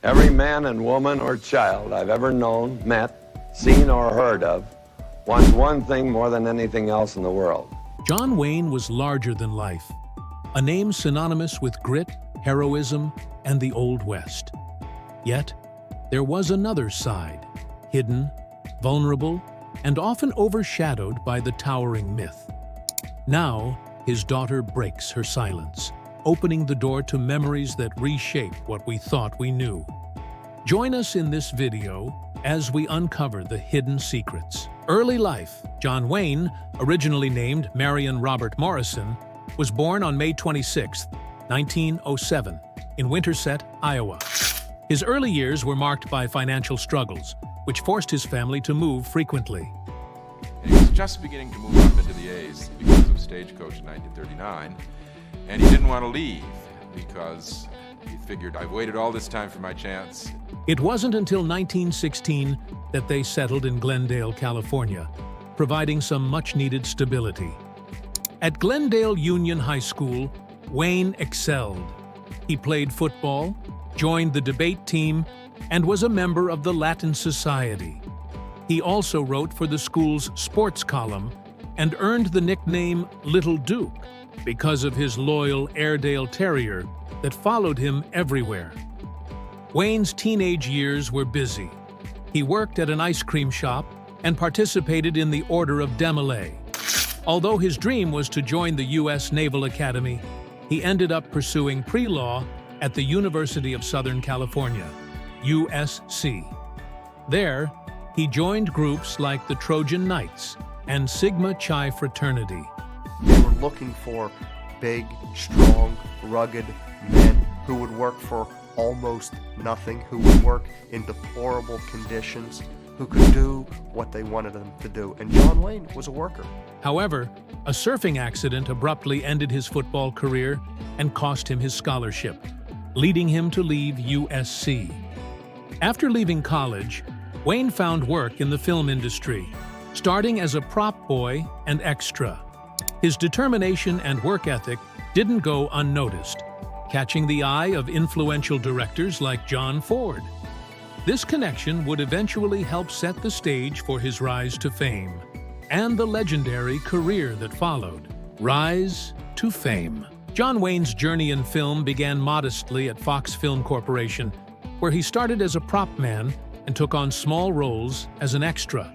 Every man and woman or child I've ever known, met, seen, or heard of wants one thing more than anything else in the world. John Wayne was larger than life, a name synonymous with grit, heroism, and the Old West. Yet, there was another side, hidden, vulnerable, and often overshadowed by the towering myth. Now, his daughter breaks her silence, opening the door to memories that reshape what we thought we knew. Join us in this video as we uncover the hidden secrets. Early life. John Wayne, originally named Marion Robert Morrison, was born on May 26, 1907, in Winterset, Iowa. His early years were marked by financial struggles, which forced his family to move frequently. He was just beginning to move up into the A's because of Stagecoach in 1939, and he didn't want to leave because he figured, I've waited all this time for my chance. It wasn't until 1916 that they settled in Glendale, California, providing some much-needed stability. At Glendale Union High School, Wayne excelled. He played football, joined the debate team, and was a member of the Latin Society. He also wrote for the school's sports column and earned the nickname Little Duke because of his loyal Airedale Terrier that followed him everywhere. Wayne's teenage years were busy. He worked at an ice cream shop and participated in the Order of Demolay. Although his dream was to join the U.S. Naval Academy, he ended up pursuing pre-law at the University of Southern California, USC. There, he joined groups like the Trojan Knights and Sigma Chi Fraternity. They were looking for big, strong, rugged men who would work for almost nothing, who would work in deplorable conditions, who could do what they wanted them to do. And John Wayne was a worker. However, a surfing accident abruptly ended his football career and cost him his scholarship, leading him to leave USC. After leaving college, Wayne found work in the film industry, starting as a prop boy and extra. His determination and work ethic didn't go unnoticed, catching the eye of influential directors like John Ford. This connection would eventually help set the stage for his rise to fame and the legendary career that followed. Rise to fame. John Wayne's journey in film began modestly at Fox Film Corporation, where he started as a prop man and took on small roles as an extra.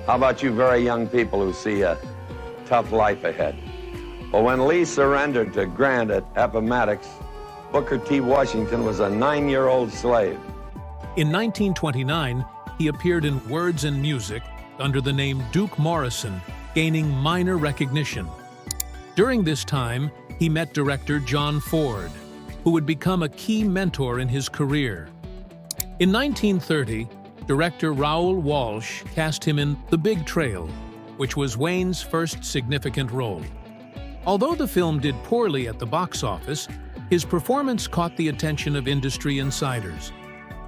How about you very young people who see a tough life ahead? Well, when Lee surrendered to Grant at Appomattox, Booker T. Washington was a 9-year-old slave. In 1929, he appeared in Words and Music under the name Duke Morrison, gaining minor recognition. During this time, he met director John Ford, who would become a key mentor in his career. In 1930, director Raoul Walsh cast him in The Big Trail, which was Wayne's first significant role. Although the film did poorly at the box office, his performance caught the attention of industry insiders.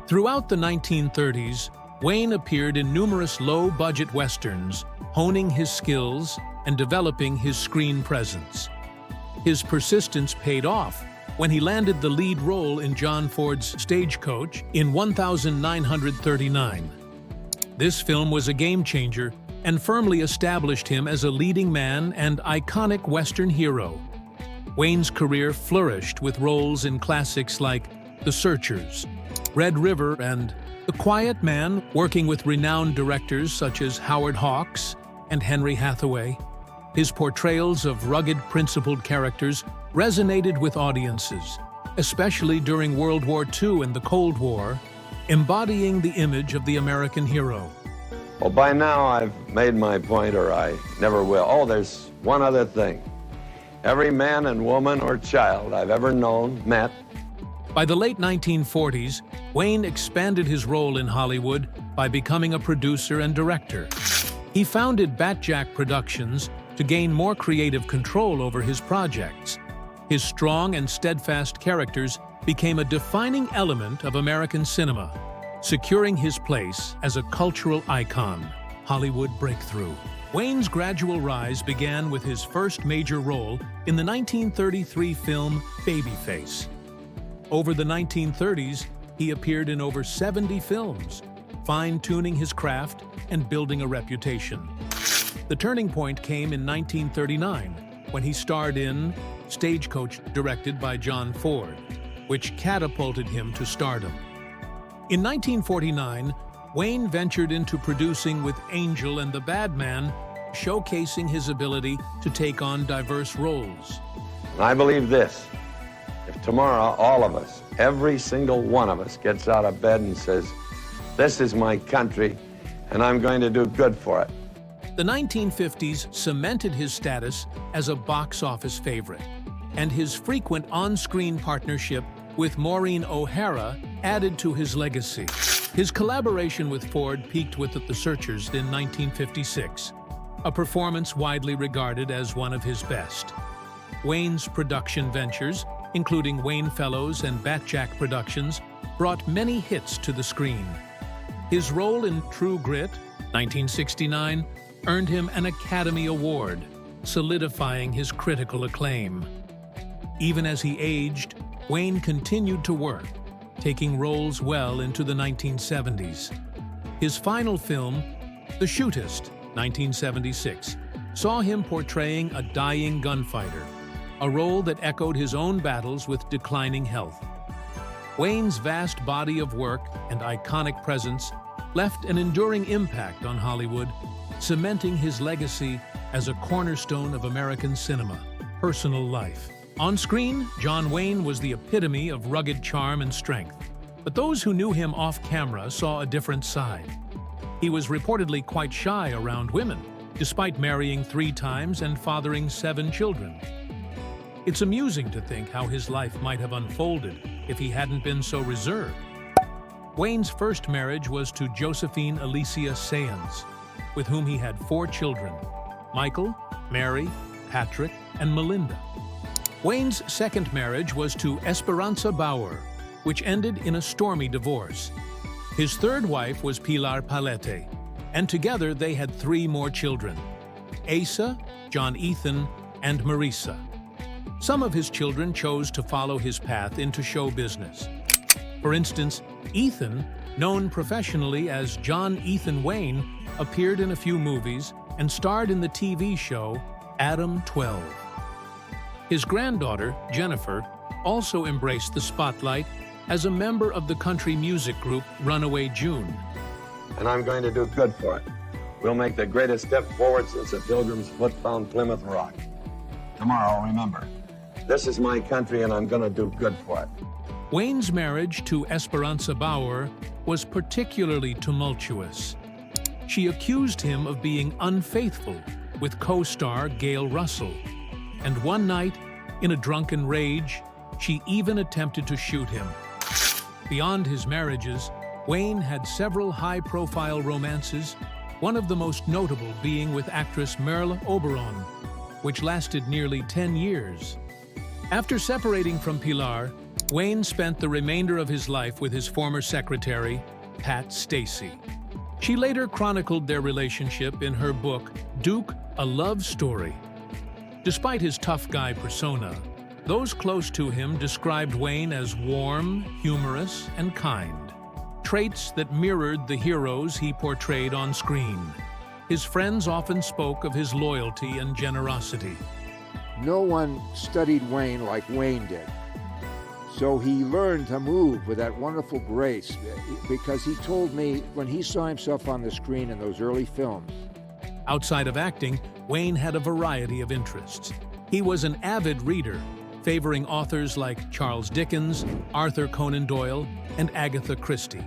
Throughout the 1930s, Wayne appeared in numerous low-budget westerns, honing his skills and developing his screen presence. His persistence paid off when he landed the lead role in John Ford's Stagecoach in 1939. This film was a game-changer and firmly established him as a leading man and iconic Western hero. Wayne's career flourished with roles in classics like The Searchers, Red River, and The Quiet Man, working with renowned directors such as Howard Hawks and Henry Hathaway. His portrayals of rugged, principled characters resonated with audiences, especially during World War II and the Cold War, embodying the image of the American hero. Well, by now I've made my point, or I never will. Oh, there's one other thing. Every man and woman or child I've ever known, met. By the late 1940s, Wayne expanded his role in Hollywood by becoming a producer and director. He founded Batjack Productions to gain more creative control over his projects. His strong and steadfast characters became a defining element of American cinema, securing his place as a cultural icon. Hollywood breakthrough. Wayne's gradual rise began with his first major role in the 1933 film Babyface. Over the 1930s, he appeared in over 70 films, fine-tuning his craft and building a reputation. The turning point came in 1939, when he starred in Stagecoach, directed by John Ford, which catapulted him to stardom. In 1949, Wayne ventured into producing with Angel and the Bad Man, showcasing his ability to take on diverse roles. And I believe this: if tomorrow all of us, every single one of us, gets out of bed and says, "This is my country, and I'm going to do good for it." The 1950s cemented his status as a box office favorite, and his frequent on-screen partnership with Maureen O'Hara added to his legacy. His collaboration with Ford peaked with The Searchers in 1956, a performance widely regarded as one of his best. Wayne's production ventures, including Wayne Fellows and Batjack Productions, brought many hits to the screen. His role in True Grit, 1969, earned him an Academy Award, solidifying his critical acclaim. Even as he aged, Wayne continued to work, taking roles well into the 1970s. His final film, The Shootist, 1976, saw him portraying a dying gunfighter, a role that echoed his own battles with declining health. Wayne's vast body of work and iconic presence left an enduring impact on Hollywood, cementing his legacy as a cornerstone of American cinema. Personal life. On screen, John Wayne was the epitome of rugged charm and strength, but those who knew him off-camera saw a different side. He was reportedly quite shy around women, despite marrying 3 times and fathering 7 children. It's amusing to think how his life might have unfolded if he hadn't been so reserved. Wayne's first marriage was to Josephine Alicia Sayans, with whom he had 4 children: Michael, Mary, Patrick, and Melinda. Wayne's second marriage was to Esperanza Bauer, which ended in a stormy divorce. His third wife was Pilar Palete, and together they had 3 more children: Asa, John Ethan, and Marisa. Some of his children chose to follow his path into show business. For instance, Ethan, known professionally as John Ethan Wayne, appeared in a few movies and starred in the TV show Adam 12. His granddaughter, Jennifer, also embraced the spotlight as a member of the country music group Runaway June. And I'm going to do good for it. We'll make the greatest step forward since the Pilgrim's foot found Plymouth Rock. Tomorrow, remember, this is my country and I'm going to do good for it. Wayne's marriage to Esperanza Bauer was particularly tumultuous. She accused him of being unfaithful with co-star Gail Russell, and one night, in a drunken rage, she even attempted to shoot him. Beyond his marriages, Wayne had several high-profile romances, one of the most notable being with actress Merle Oberon, which lasted nearly 10 years. After separating from Pilar, Wayne spent the remainder of his life with his former secretary, Pat Stacey. She later chronicled their relationship in her book, Duke, A Love Story. Despite his tough guy persona, those close to him described Wayne as warm, humorous, and kind, traits that mirrored the heroes he portrayed on screen. His friends often spoke of his loyalty and generosity. No one studied Wayne like Wayne did. So he learned to move with that wonderful grace, because he told me when he saw himself on the screen in those early films. Outside of acting, Wayne had a variety of interests. He was an avid reader, favoring authors like Charles Dickens, Arthur Conan Doyle, and Agatha Christie.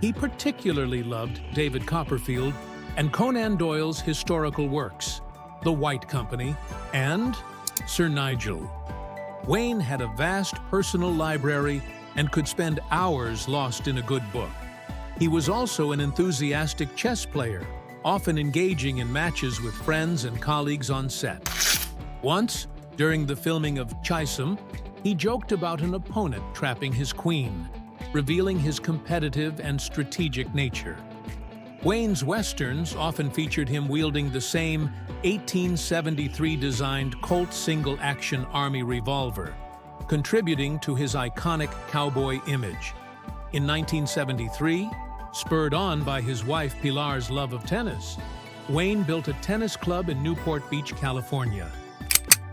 He particularly loved David Copperfield and Conan Doyle's historical works, The White Company, and Sir Nigel. Wayne had a vast personal library and could spend hours lost in a good book. He was also an enthusiastic chess player, often engaging in matches with friends and colleagues on set. Once, during the filming of Chisholm, he joked about an opponent trapping his queen, revealing his competitive and strategic nature. Wayne's westerns often featured him wielding the same 1873-designed Colt single-action Army revolver, contributing to his iconic cowboy image. In 1973, spurred on by his wife Pilar's love of tennis, Wayne built a tennis club in Newport Beach, California.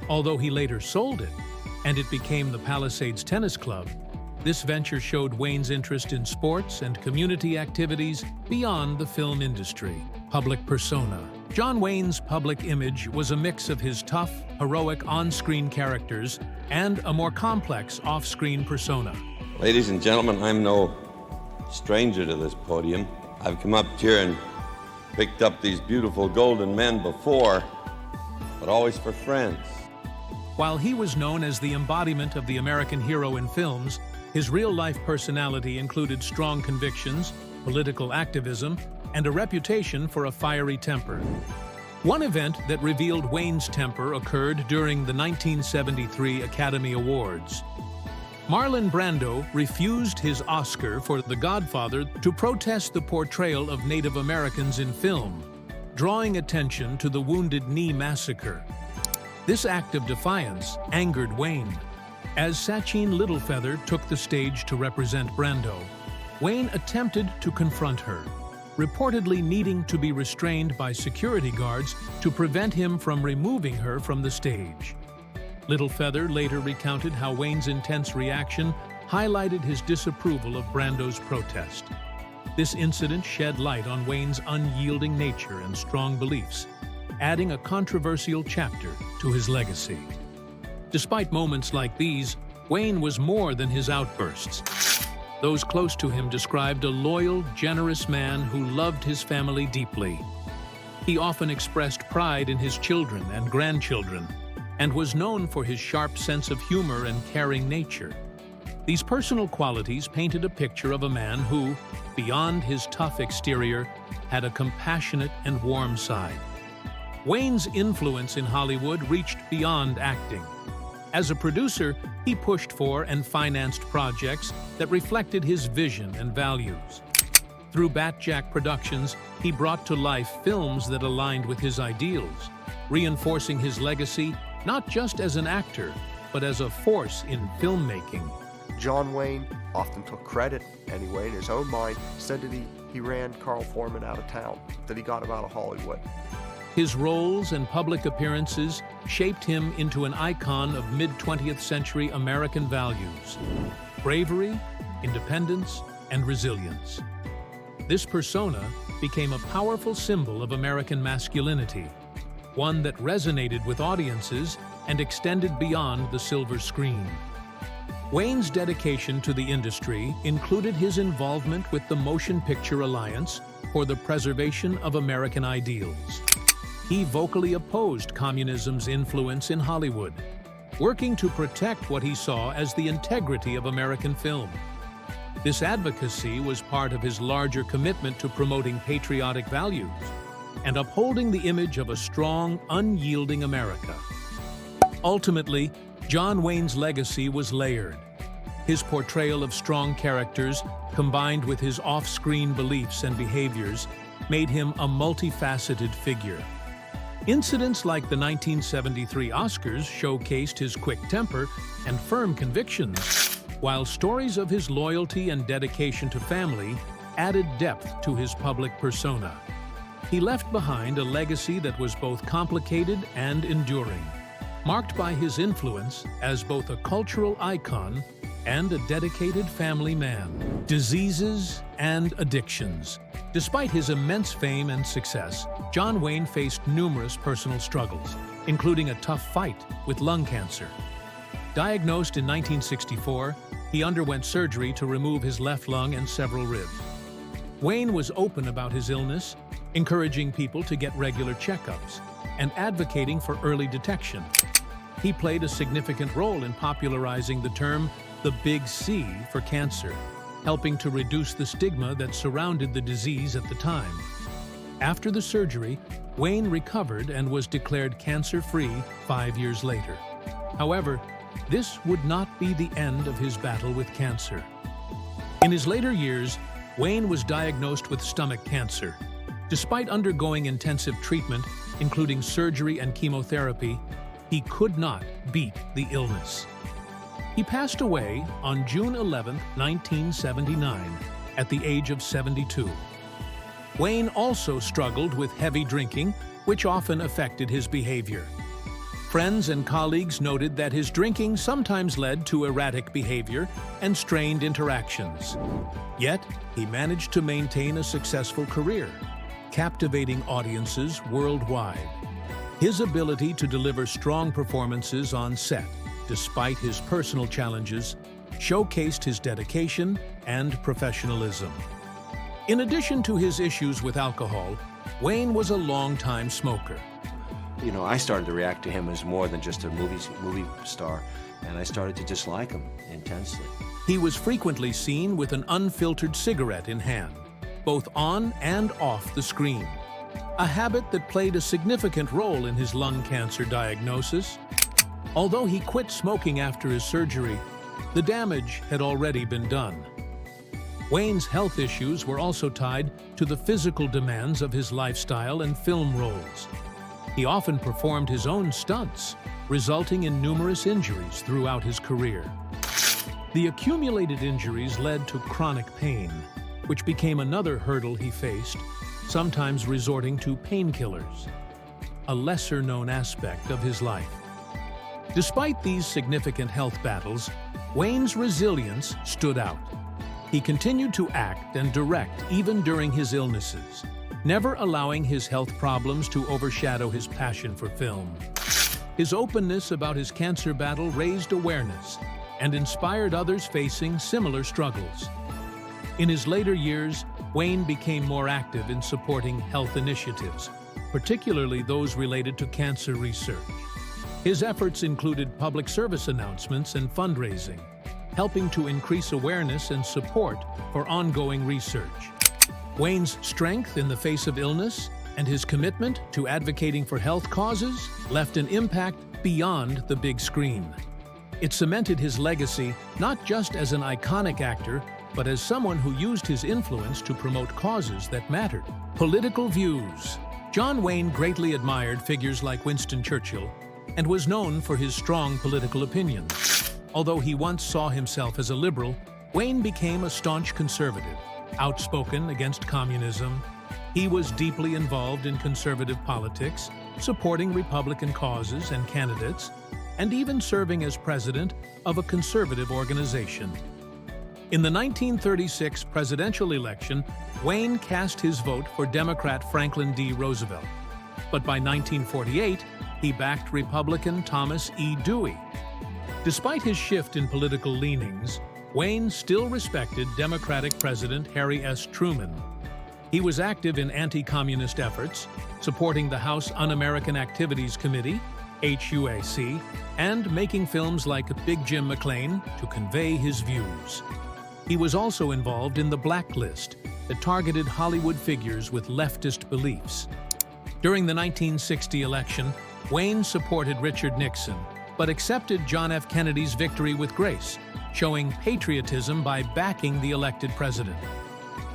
Although he later sold it, and it became the Palisades Tennis Club, this venture showed Wayne's interest in sports and community activities beyond the film industry. Public persona. John Wayne's public image was a mix of his tough, heroic on-screen characters and a more complex off-screen persona. Ladies and gentlemen, I'm no stranger to this podium. I've come up here and picked up these beautiful golden men before, but always for friends. While he was known as the embodiment of the American hero in films, his real-life personality included strong convictions, political activism, and a reputation for a fiery temper. One event that revealed Wayne's temper occurred during the 1973 Academy Awards. Marlon Brando refused his Oscar for The Godfather to protest the portrayal of Native Americans in film, drawing attention to the Wounded Knee Massacre. This act of defiance angered Wayne. As Sachin Littlefeather took the stage to represent Brando, Wayne attempted to confront her, reportedly needing to be restrained by security guards to prevent him from removing her from the stage. Littlefeather later recounted how Wayne's intense reaction highlighted his disapproval of Brando's protest. This incident shed light on Wayne's unyielding nature and strong beliefs, adding a controversial chapter to his legacy. Despite moments like these, Wayne was more than his outbursts. Those close to him described a loyal, generous man who loved his family deeply. He often expressed pride in his children and grandchildren, and was known for his sharp sense of humor and caring nature. These personal qualities painted a picture of a man who, beyond his tough exterior, had a compassionate and warm side. Wayne's influence in Hollywood reached beyond acting. As a producer, he pushed for and financed projects that reflected his vision and values. Through Batjack Productions, he brought to life films that aligned with his ideals, reinforcing his legacy not just as an actor, but as a force in filmmaking. John Wayne often took credit, anyway, in his own mind, said that he ran Carl Foreman out of town, that he got him out of Hollywood. His roles and public appearances shaped him into an icon of mid-20th century American values: bravery, independence, and resilience. This persona became a powerful symbol of American masculinity, one that resonated with audiences and extended beyond the silver screen. Wayne's dedication to the industry included his involvement with the Motion Picture Alliance for the preservation of American ideals. He vocally opposed communism's influence in Hollywood, working to protect what he saw as the integrity of American film. This advocacy was part of his larger commitment to promoting patriotic values and upholding the image of a strong, unyielding America. Ultimately, John Wayne's legacy was layered. His portrayal of strong characters, combined with his off-screen beliefs and behaviors, made him a multifaceted figure. Incidents like the 1973 Oscars showcased his quick temper and firm convictions, while stories of his loyalty and dedication to family added depth to his public persona. He left behind a legacy that was both complicated and enduring, marked by his influence as both a cultural icon and a dedicated family man. Diseases and addictions. Despite his immense fame and success, John Wayne faced numerous personal struggles, including a tough fight with lung cancer. Diagnosed in 1964, he underwent surgery to remove his left lung and several ribs. Wayne was open about his illness, encouraging people to get regular checkups and advocating for early detection. He played a significant role in popularizing the term the Big C for cancer, helping to reduce the stigma that surrounded the disease at the time. After the surgery, Wayne recovered and was declared cancer-free 5 years later. However, this would not be the end of his battle with cancer. In his later years, Wayne was diagnosed with stomach cancer. Despite undergoing intensive treatment, including surgery and chemotherapy, he could not beat the illness. He passed away on June 11, 1979, at the age of 72. Wayne also struggled with heavy drinking, which often affected his behavior. Friends and colleagues noted that his drinking sometimes led to erratic behavior and strained interactions. Yet, he managed to maintain a successful career, captivating audiences worldwide. His ability to deliver strong performances on set, despite his personal challenges, showcased his dedication and professionalism. In addition to his issues with alcohol, Wayne was a longtime smoker. You know, I started to react to him as more than just a movie star, and I started to dislike him intensely. He was frequently seen with an unfiltered cigarette in hand, both on and off the screen, a habit that played a significant role in his lung cancer diagnosis. Although he quit smoking after his surgery, the damage had already been done. Wayne's health issues were also tied to the physical demands of his lifestyle and film roles. He often performed his own stunts, resulting in numerous injuries throughout his career. The accumulated injuries led to chronic pain, which became another hurdle he faced, sometimes resorting to painkillers, a lesser-known aspect of his life. Despite these significant health battles, Wayne's resilience stood out. He continued to act and direct even during his illnesses, never allowing his health problems to overshadow his passion for film. His openness about his cancer battle raised awareness and inspired others facing similar struggles. In his later years, Wayne became more active in supporting health initiatives, particularly those related to cancer research. His efforts included public service announcements and fundraising, helping to increase awareness and support for ongoing research. Wayne's strength in the face of illness and his commitment to advocating for health causes left an impact beyond the big screen. It cemented his legacy not just as an iconic actor, but as someone who used his influence to promote causes that mattered. Political views. John Wayne greatly admired figures like Winston Churchill and was known for his strong political opinions. Although he once saw himself as a liberal, Wayne became a staunch conservative. Outspoken against communism, he was deeply involved in conservative politics, supporting Republican causes and candidates, and even serving as president of a conservative organization. In the 1936 presidential election, Wayne cast his vote for Democrat Franklin D. Roosevelt. But by 1948, he backed Republican Thomas E. Dewey. Despite his shift in political leanings, Wayne still respected Democratic President Harry S. Truman. He was active in anti-communist efforts, supporting the House Un-American Activities Committee, HUAC, and making films like Big Jim McLean to convey his views. He was also involved in the Blacklist that targeted Hollywood figures with leftist beliefs. During the 1960 election, Wayne supported Richard Nixon, but accepted John F. Kennedy's victory with grace, showing patriotism by backing the elected president.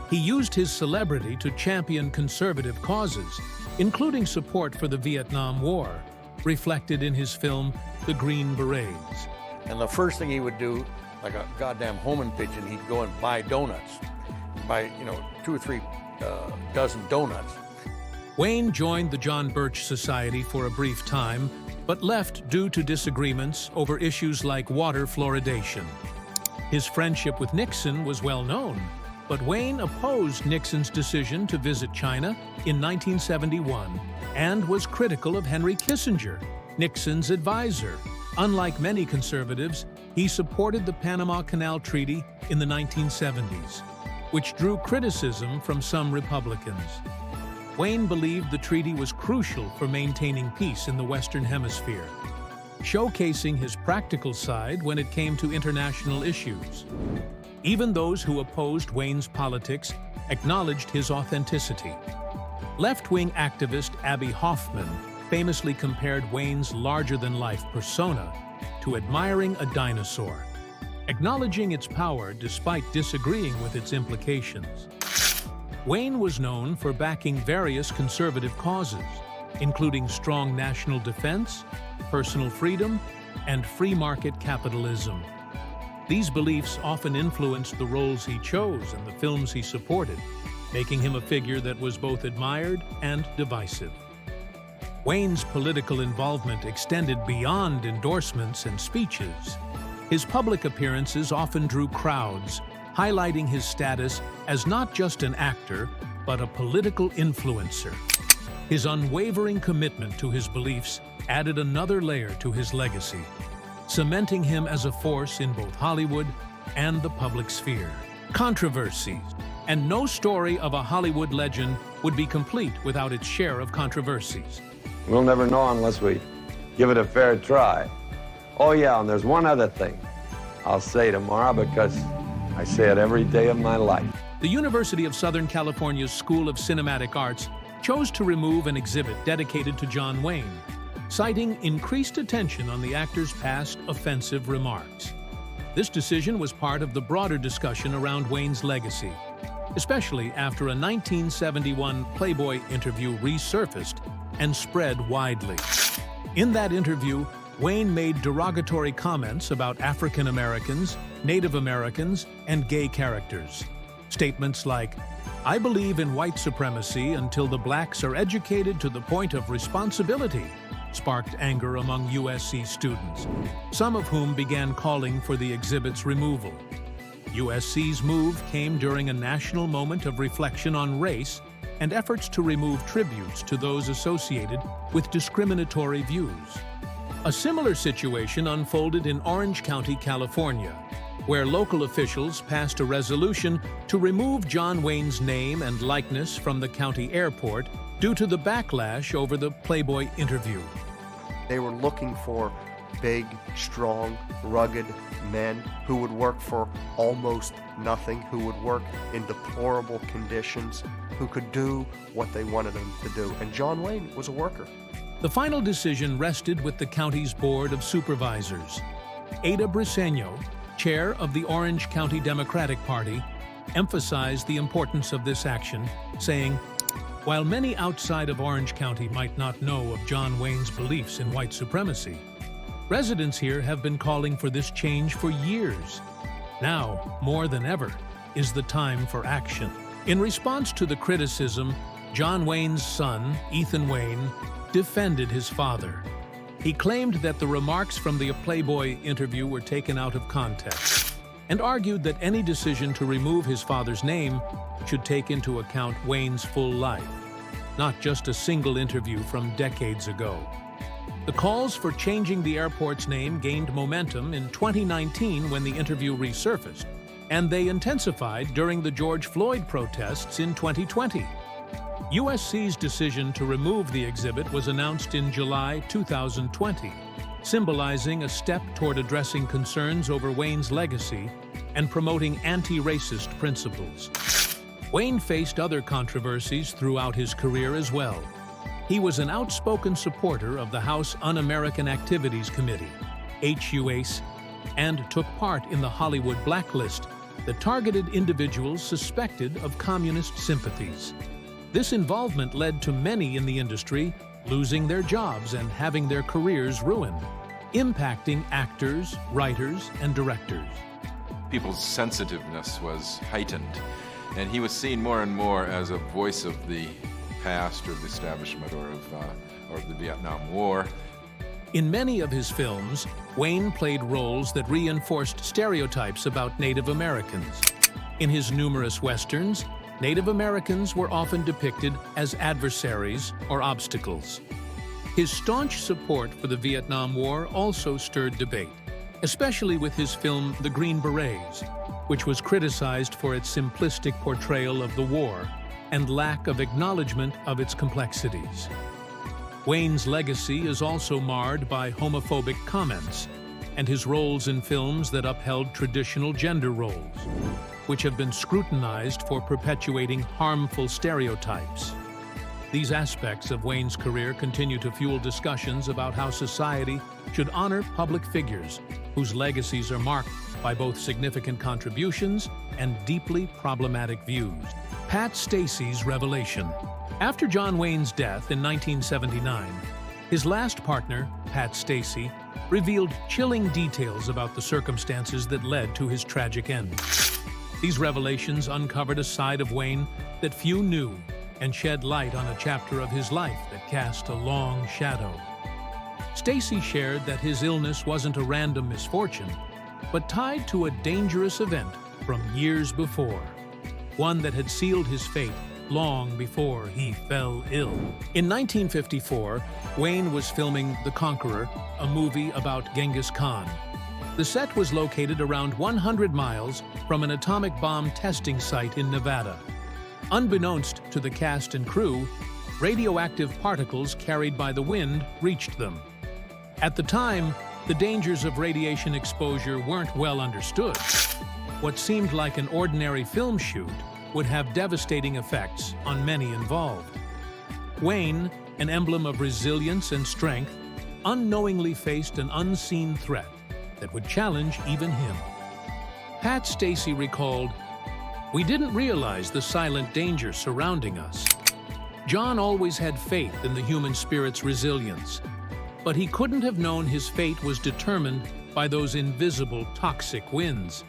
He used his celebrity to champion conservative causes, including support for the Vietnam War, reflected in his film The Green Berets. And the first thing he would do, like a goddamn homing pigeon, he'd go and buy donuts. Buy, 2 or 3 dozen donuts. Wayne joined the John Birch Society for a brief time, but left due to disagreements over issues like water fluoridation. His friendship with Nixon was well known, but Wayne opposed Nixon's decision to visit China in 1971 and was critical of Henry Kissinger, Nixon's advisor. Unlike many conservatives, he supported the Panama Canal Treaty in the 1970s, which drew criticism from some Republicans. Wayne believed the treaty was crucial for maintaining peace in the Western Hemisphere, showcasing his practical side when it came to international issues. Even those who opposed Wayne's politics acknowledged his authenticity. Left-wing activist Abby Hoffman famously compared Wayne's larger-than-life persona to admiring a dinosaur, acknowledging its power despite disagreeing with its implications. Wayne was known for backing various conservative causes, including strong national defense, personal freedom, and free market capitalism. These beliefs often influenced the roles he chose and the films he supported, making him a figure that was both admired and divisive. Wayne's political involvement extended beyond endorsements and speeches. His public appearances often drew crowds, highlighting his status as not just an actor, but a political influencer. His unwavering commitment to his beliefs added another layer to his legacy, cementing him as a force in both Hollywood and the public sphere. Controversies. And no story of a Hollywood legend would be complete without its share of controversies. We'll never know unless we give it a fair try. Oh yeah, and there's one other thing I'll say tomorrow because I say it every day of my life. The University of Southern California's School of Cinematic Arts chose to remove an exhibit dedicated to John Wayne, citing increased attention on the actor's past offensive remarks. This decision was part of the broader discussion around Wayne's legacy, especially after a 1971 Playboy interview resurfaced and spread widely. In that interview, Wayne made derogatory comments about African Americans, Native Americans, and gay characters. Statements like, "I believe in white supremacy until the blacks are educated to the point of responsibility," sparked anger among USC students, some of whom began calling for the exhibit's removal. USC's move came during a national moment of reflection on race and efforts to remove tributes to those associated with discriminatory views. A similar situation unfolded in Orange County, California, where local officials passed a resolution to remove John Wayne's name and likeness from the county airport due to the backlash over the Playboy interview. They were looking for big, strong, rugged men who would work for almost nothing, who would work in deplorable conditions, who could do what they wanted them to do. And John Wayne was a worker. The final decision rested with the county's Board of Supervisors. Ada Briseño, chair of the Orange County Democratic Party, emphasized the importance of this action, saying, "While many outside of Orange County might not know of John Wayne's beliefs in white supremacy, residents here have been calling for this change for years. Now, more than ever, is the time for action." In response to the criticism, John Wayne's son, Ethan Wayne, defended his father. He claimed that the remarks from the Playboy interview were taken out of context and argued that any decision to remove his father's name should take into account Wayne's full life, not just a single interview from decades ago. The calls for changing the airport's name gained momentum in 2019 when the interview resurfaced, and they intensified during the George Floyd protests in 2020. USC's decision to remove the exhibit was announced in July 2020, symbolizing a step toward addressing concerns over Wayne's legacy and promoting anti-racist principles. Wayne faced other controversies throughout his career as well. He was an outspoken supporter of the House Un-American Activities Committee, HUAC, and took part in the Hollywood blacklist that targeted individuals suspected of communist sympathies. This involvement led to many in the industry losing their jobs and having their careers ruined, impacting actors, writers, and directors. People's sensitiveness was heightened, and he was seen more and more as a voice of the past or the establishment or of the Vietnam War. In many of his films, Wayne played roles that reinforced stereotypes about Native Americans. In his numerous westerns, Native Americans were often depicted as adversaries or obstacles. His staunch support for the Vietnam War also stirred debate, especially with his film The Green Berets, which was criticized for its simplistic portrayal of the war and lack of acknowledgement of its complexities. Wayne's legacy is also marred by homophobic comments and his roles in films that upheld traditional gender roles, which have been scrutinized for perpetuating harmful stereotypes. These aspects of Wayne's career continue to fuel discussions about how society should honor public figures whose legacies are marked by both significant contributions and deeply problematic views. Pat Stacy's revelation. After John Wayne's death in 1979, his last partner, Pat Stacy, revealed chilling details about the circumstances that led to his tragic end. These revelations uncovered a side of Wayne that few knew and shed light on a chapter of his life that cast a long shadow. Stacy shared that his illness wasn't a random misfortune, but tied to a dangerous event from years before, one that had sealed his fate long before he fell ill. In 1954, Wayne was filming The Conqueror, a movie about Genghis Khan. The set was located around 100 miles from an atomic bomb testing site in Nevada. Unbeknownst to the cast and crew, radioactive particles carried by the wind reached them. At the time, the dangers of radiation exposure weren't well understood. What seemed like an ordinary film shoot would have devastating effects on many involved. Wayne, an emblem of resilience and strength, unknowingly faced an unseen threat that would challenge even him. Pat Stacy recalled, "We didn't realize the silent danger surrounding us. John always had faith in the human spirit's resilience, but he couldn't have known his fate was determined by those invisible toxic winds."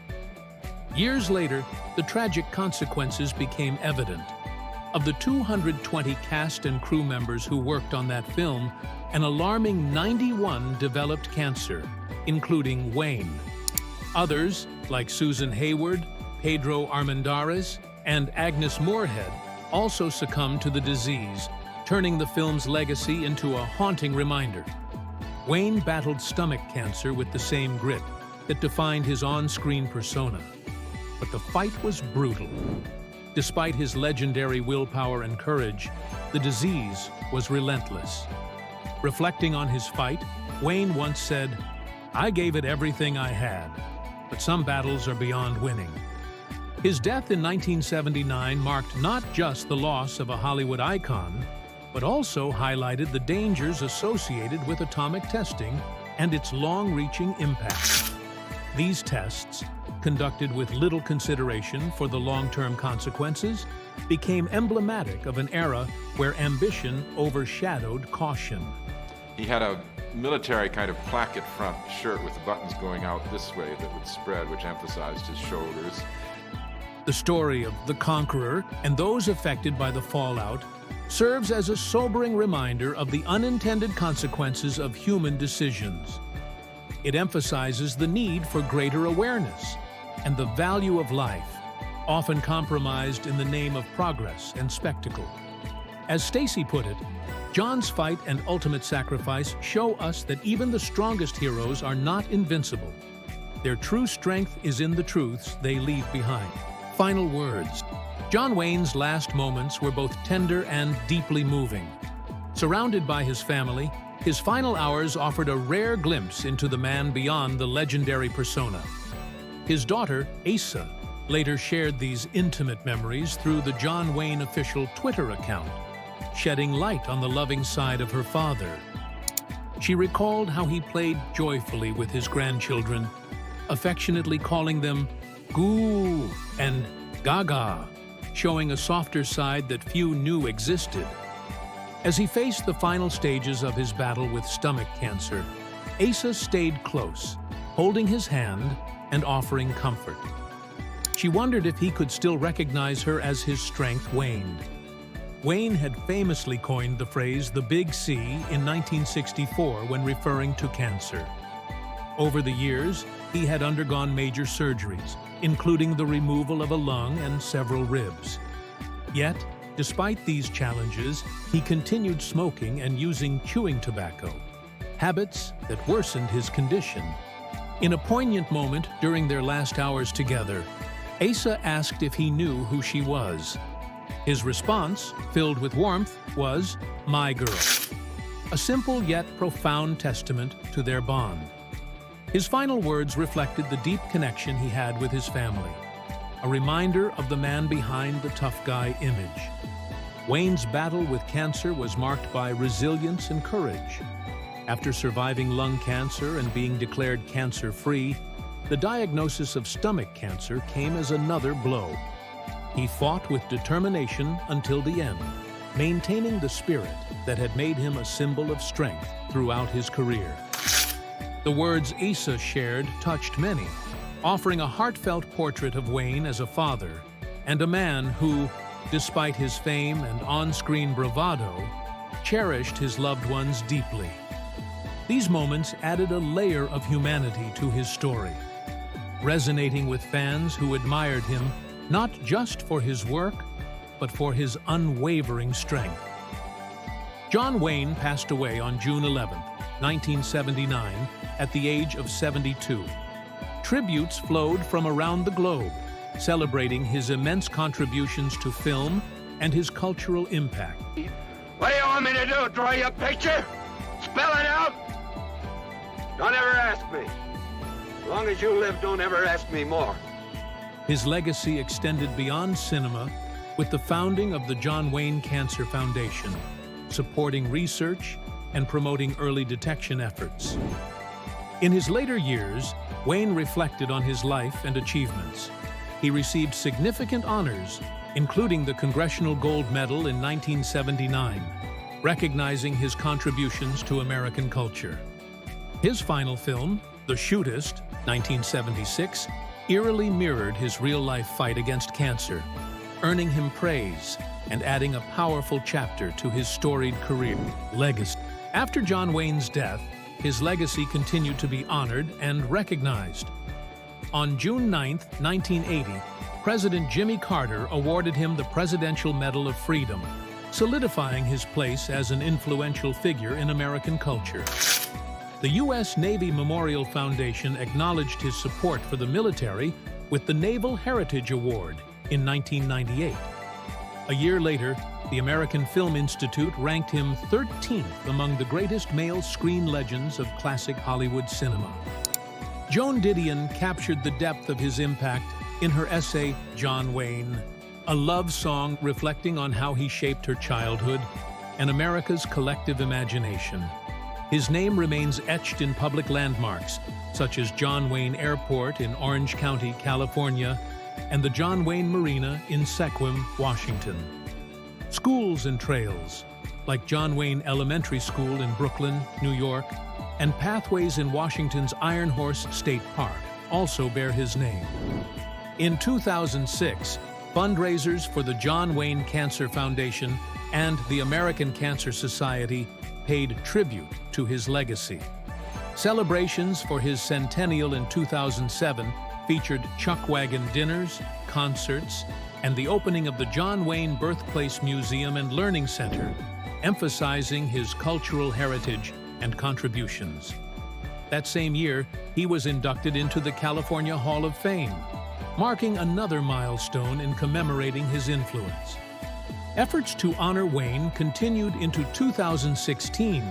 Years later, the tragic consequences became evident. Of the 220 cast and crew members who worked on that film, an alarming 91 developed cancer, including Wayne. Others, like Susan Hayward, Pedro Armendariz, and Agnes Moorehead, also succumbed to the disease, turning the film's legacy into a haunting reminder. Wayne battled stomach cancer with the same grit that defined his on-screen persona. But the fight was brutal. Despite his legendary willpower and courage, the disease was relentless. Reflecting on his fight, Wayne once said, "I gave it everything I had, but some battles are beyond winning." His death in 1979 marked not just the loss of a Hollywood icon, but also highlighted the dangers associated with atomic testing and its long-reaching impact. These tests, conducted with little consideration for the long-term consequences, became emblematic of an era where ambition overshadowed caution. He had a military kind of placket front shirt with the buttons going out this way that would spread, which emphasized his shoulders. The story of the Conqueror and those affected by the fallout serves as a sobering reminder of the unintended consequences of human decisions. It emphasizes the need for greater awareness and the value of life, often compromised in the name of progress and spectacle. As Stacy put it, John's fight and ultimate sacrifice show us that even the strongest heroes are not invincible. Their true strength is in the truths they leave behind. Final words. John Wayne's last moments were both tender and deeply moving. Surrounded by his family, his final hours offered a rare glimpse into the man beyond the legendary persona. His daughter, Asa, later shared these intimate memories through the John Wayne official Twitter account, shedding light on the loving side of her father. She recalled how he played joyfully with his grandchildren, affectionately calling them Goo and Gaga, showing a softer side that few knew existed. As he faced the final stages of his battle with stomach cancer, Asa stayed close, holding his hand and offering comfort. She wondered if he could still recognize her as his strength waned. Wayne had famously coined the phrase "the big C" in 1964 when referring to cancer. Over the years, he had undergone major surgeries, including the removal of a lung and several ribs. Yet, despite these challenges, he continued smoking and using chewing tobacco, habits that worsened his condition. In a poignant moment during their last hours together, Asa asked if he knew who she was. His response, filled with warmth, was, "My girl," a simple yet profound testament to their bond. His final words reflected the deep connection he had with his family, a reminder of the man behind the tough guy image. Wayne's battle with cancer was marked by resilience and courage. After surviving lung cancer and being declared cancer-free, the diagnosis of stomach cancer came as another blow. He fought with determination until the end, maintaining the spirit that had made him a symbol of strength throughout his career. The words Asa shared touched many, offering a heartfelt portrait of Wayne as a father and a man who, despite his fame and on-screen bravado, cherished his loved ones deeply. These moments added a layer of humanity to his story, resonating with fans who admired him not just for his work, but for his unwavering strength. John Wayne passed away on June 11, 1979, at the age of 72. Tributes flowed from around the globe, celebrating his immense contributions to film and his cultural impact. What do you want me to do, draw you a picture? Spell it out? Don't ever ask me. As long as you live, don't ever ask me more. His legacy extended beyond cinema with the founding of the John Wayne Cancer Foundation, supporting research and promoting early detection efforts. In his later years, Wayne reflected on his life and achievements. He received significant honors, including the Congressional Gold Medal in 1979, recognizing his contributions to American culture. His final film, The Shootist, 1976, eerily mirrored his real-life fight against cancer, earning him praise and adding a powerful chapter to his storied career legacy. After John Wayne's death, his legacy continued to be honored and recognized. On June 9, 1980, President Jimmy Carter awarded him the Presidential Medal of Freedom, solidifying his place as an influential figure in American culture. The U.S. Navy Memorial Foundation acknowledged his support for the military with the Naval Heritage Award in 1998. A year later, the American Film Institute ranked him 13th among the greatest male screen legends of classic Hollywood cinema. Joan Didion captured the depth of his impact in her essay, John Wayne, a love song reflecting on how he shaped her childhood and America's collective imagination. His name remains etched in public landmarks, such as John Wayne Airport in Orange County, California, and the John Wayne Marina in Sequim, Washington. Schools and trails, like John Wayne Elementary School in Brooklyn, New York, and pathways in Washington's Iron Horse State Park, also bear his name. In 2006, fundraisers for the John Wayne Cancer Foundation and the American Cancer Society paid tribute to his legacy. Celebrations for his centennial in 2007 featured chuckwagon dinners, concerts, and the opening of the John Wayne Birthplace Museum and Learning Center, emphasizing his cultural heritage and contributions. That same year, he was inducted into the California Hall of Fame, marking another milestone in commemorating his influence. Efforts to honor Wayne continued into 2016,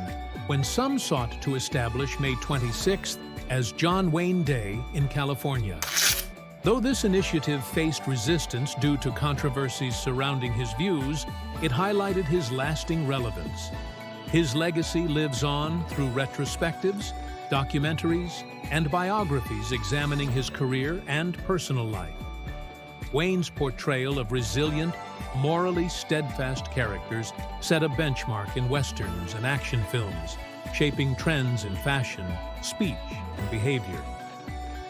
when some sought to establish May 26th as John Wayne Day in California. Though this initiative faced resistance due to controversies surrounding his views, it highlighted his lasting relevance. His legacy lives on through retrospectives, documentaries, and biographies examining his career and personal life. Wayne's portrayal of resilient, morally steadfast characters set a benchmark in westerns and action films, shaping trends in fashion, speech, and behavior.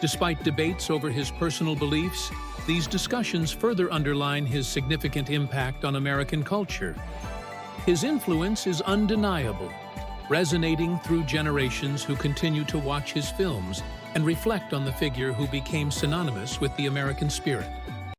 Despite debates over his personal beliefs, these discussions further underline his significant impact on American culture. His influence is undeniable, resonating through generations who continue to watch his films and reflect on the figure who became synonymous with the American spirit.